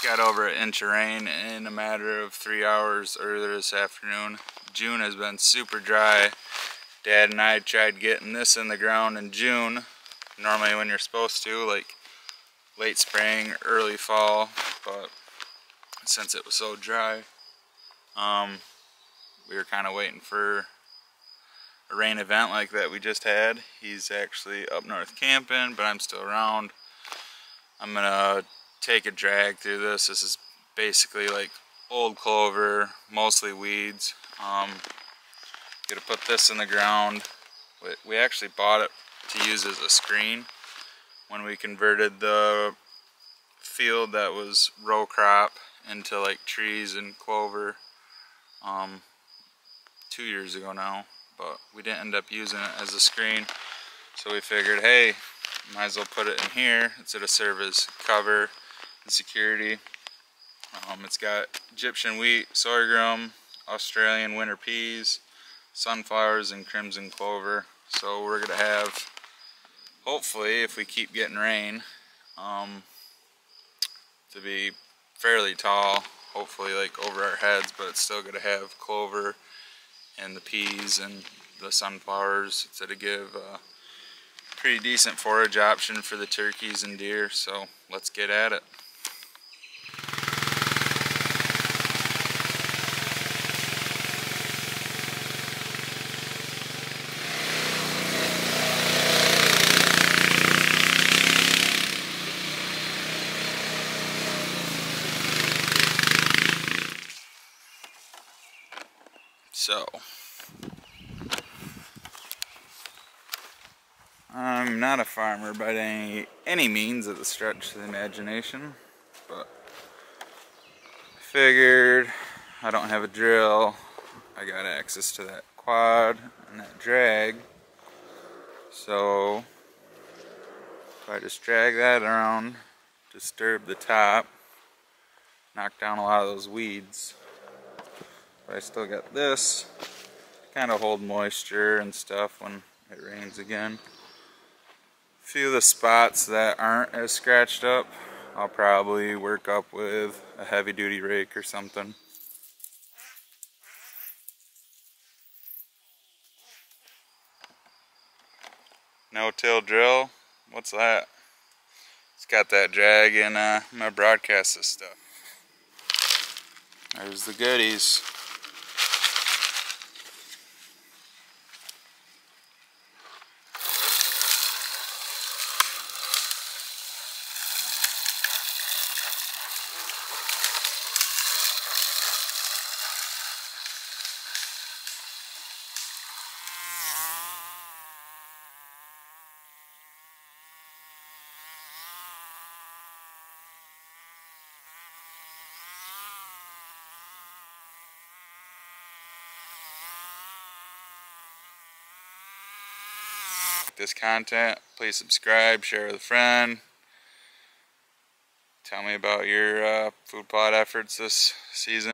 got over an inch of rain in a matter of 3 hours earlier this afternoon. June has been super dry. Dad and I tried getting this in the ground in June, normally when you're supposed to, like late spring, early fall, but since it was so dry, we were kind of waiting for a rain event like that we just had. He's actually up north camping, but I'm still around. I'm gonna take a drag through this. This is basically like old clover, mostly weeds. Gonna put this in the ground. We actually bought it to use as a screen when we converted the field that was row crop into like trees and clover 2 years ago now, but we didn't end up using it as a screen, so we figured, hey, might as well put it in here instead of serve as cover and security. It's got Egyptian wheat, sorghum, Australian winter peas, sunflowers, and crimson clover. So we're gonna have, hopefully, if we keep getting rain, to be fairly tall, hopefully like over our heads, but it's still gonna have clover and the peas and the sunflowers to give a pretty decent forage option for the turkeys and deer. So let's get at it. So, I'm not a farmer by any means of the stretch of the imagination, but I figured I don't have a drill. I got access to that quad and that drag, so if I just drag that around, disturb the top, knock down a lot of those weeds. But I still got this to kind of hold moisture and stuff when it rains again. A few of the spots that aren't as scratched up, I'll probably work up with a heavy duty rake or something. No-till drill, what's that? It's got that drag in my broadcast this stuff. There's the goodies. This content, please subscribe, share with a friend. Tell me about your food plot efforts this season.